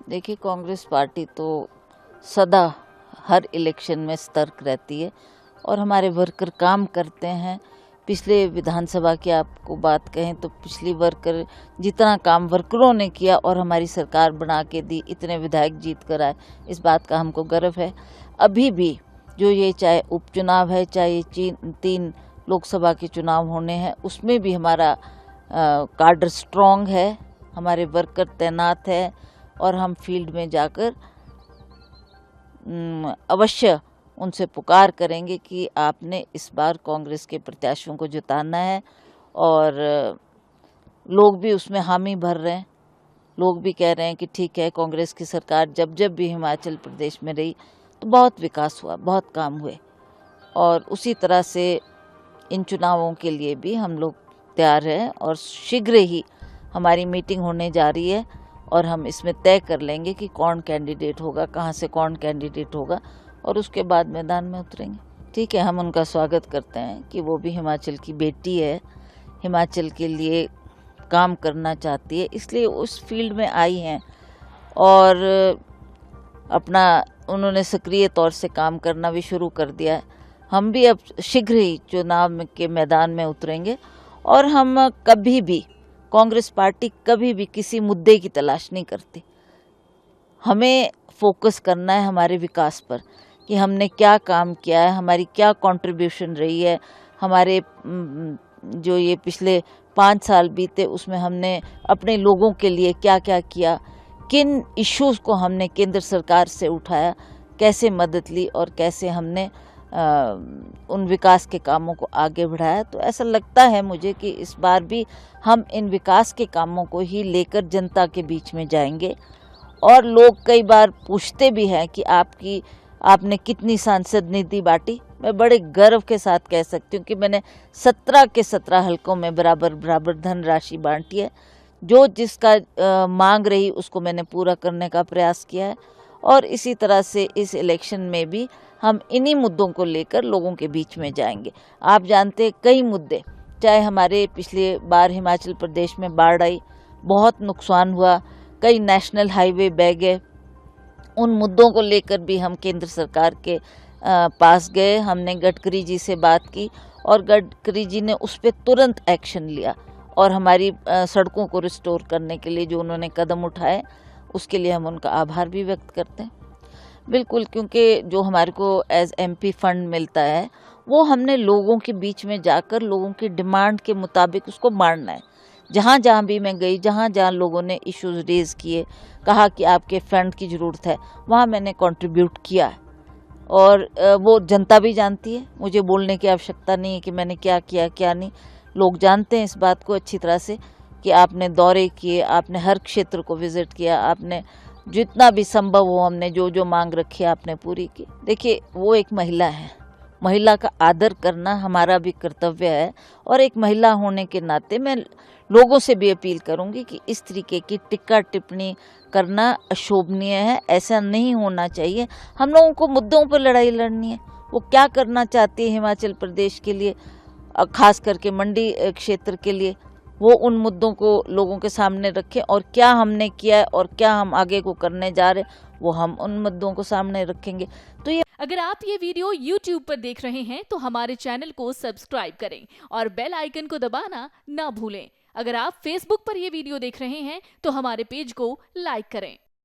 देखिए, कांग्रेस पार्टी तो सदा हर इलेक्शन में सतर्क रहती है और हमारे वर्कर काम करते हैं। पिछले विधानसभा की आपको बात कहें तो पिछली वर्कर जितना काम वर्करों ने किया और हमारी सरकार बना के दी, इतने विधायक जीत कर आए, इस बात का हमको गर्व है। अभी भी जो ये चाहे उपचुनाव है, चाहे 3 लोकसभा के चुनाव होने हैं, उसमें भी हमारा कार्डर स्ट्रॉन्ग है, हमारे वर्कर तैनात है और हम फील्ड में जाकर अवश्य उनसे पुकार करेंगे कि आपने इस बार कांग्रेस के प्रत्याशियों को जिताना है। और लोग भी उसमें हामी भर रहे हैं। लोग भी कह रहे हैं कि ठीक है, कांग्रेस की सरकार जब जब भी हिमाचल प्रदेश में रही तो बहुत विकास हुआ, बहुत काम हुए। और उसी तरह से इन चुनावों के लिए भी हम लोग तैयार हैं और शीघ्र ही हमारी मीटिंग होने जा रही है और हम इसमें तय कर लेंगे कि कौन कैंडिडेट होगा, कहाँ से कौन कैंडिडेट होगा और उसके बाद मैदान में उतरेंगे। ठीक है, हम उनका स्वागत करते हैं कि वो भी हिमाचल की बेटी है, हिमाचल के लिए काम करना चाहती है, इसलिए उस फील्ड में आई हैं और अपना उन्होंने सक्रिय तौर से काम करना भी शुरू कर दिया है। हम भी अब शीघ्र ही चुनाव के मैदान में उतरेंगे और हम कभी भी, कांग्रेस पार्टी कभी भी किसी मुद्दे की तलाश नहीं करती। हमें फोकस करना है हमारे विकास पर कि हमने क्या काम किया है, हमारी क्या कंट्रीब्यूशन रही है, हमारे जो ये पिछले 5 साल बीते उसमें हमने अपने लोगों के लिए क्या क्या किया, किन इश्यूज को हमने केंद्र सरकार से उठाया, कैसे मदद ली और कैसे हमने उन विकास के कामों को आगे बढ़ाया। तो ऐसा लगता है मुझे कि इस बार भी हम इन विकास के कामों को ही लेकर जनता के बीच में जाएंगे। और लोग कई बार पूछते भी हैं कि आपने कितनी सांसद निधि बांटी। मैं बड़े गर्व के साथ कह सकती हूँ कि मैंने 17 के 17 हलकों में बराबर बराबर धनराशि बांटी है। जो जिसका मांग रही उसको मैंने पूरा करने का प्रयास किया है और इसी तरह से इस इलेक्शन में भी हम इन्हीं मुद्दों को लेकर लोगों के बीच में जाएंगे। आप जानते हैं कई मुद्दे, चाहे हमारे पिछले बार हिमाचल प्रदेश में बाढ़ आई, बहुत नुकसान हुआ, कई नेशनल हाईवे बह गए, उन मुद्दों को लेकर भी हम केंद्र सरकार के पास गए। हमने गडकरी जी से बात की और गडकरी जी ने उस पर तुरंत एक्शन लिया और हमारी सड़कों को रिस्टोर करने के लिए जो उन्होंने कदम उठाए उसके लिए हम उनका आभार भी व्यक्त करते हैं। बिल्कुल, क्योंकि जो हमारे को एज एमपी फंड मिलता है वो हमने लोगों के बीच में जाकर लोगों की डिमांड के मुताबिक उसको बांटना है। जहाँ जहाँ भी मैं गई, जहाँ जहाँ लोगों ने इश्यूज रेज किए, कहा कि आपके फंड की ज़रूरत है, वहाँ मैंने कंट्रीब्यूट किया है। और वो जनता भी जानती है, मुझे बोलने की आवश्यकता नहीं है कि मैंने क्या किया क्या नहीं। लोग जानते हैं इस बात को अच्छी तरह से कि आपने दौरे किए, आपने हर क्षेत्र को विजिट किया, आपने जितना भी संभव हो हमने जो जो मांग रखी आपने पूरी की। देखिए, वो एक महिला है, महिला का आदर करना हमारा भी कर्तव्य है और एक महिला होने के नाते मैं लोगों से भी अपील करूंगी कि इस तरीके की टिक्का टिप्पणी करना अशोभनीय है, ऐसा नहीं होना चाहिए। हम लोगों को मुद्दों पर लड़ाई लड़नी है। वो क्या करना चाहती है हिमाचल प्रदेश के लिए, खास करके मंडी क्षेत्र के लिए, वो उन मुद्दों को लोगों के सामने रखें और क्या हमने किया है और क्या हम आगे को करने जा रहे हैं वो हम उन मुद्दों को सामने रखेंगे। तो ये अगर आप ये वीडियो YouTube पर देख रहे हैं तो हमारे चैनल को सब्सक्राइब करें और बेल आइकन को दबाना ना भूलें। अगर आप Facebook पर ये वीडियो देख रहे हैं तो हमारे पेज को लाइक करें।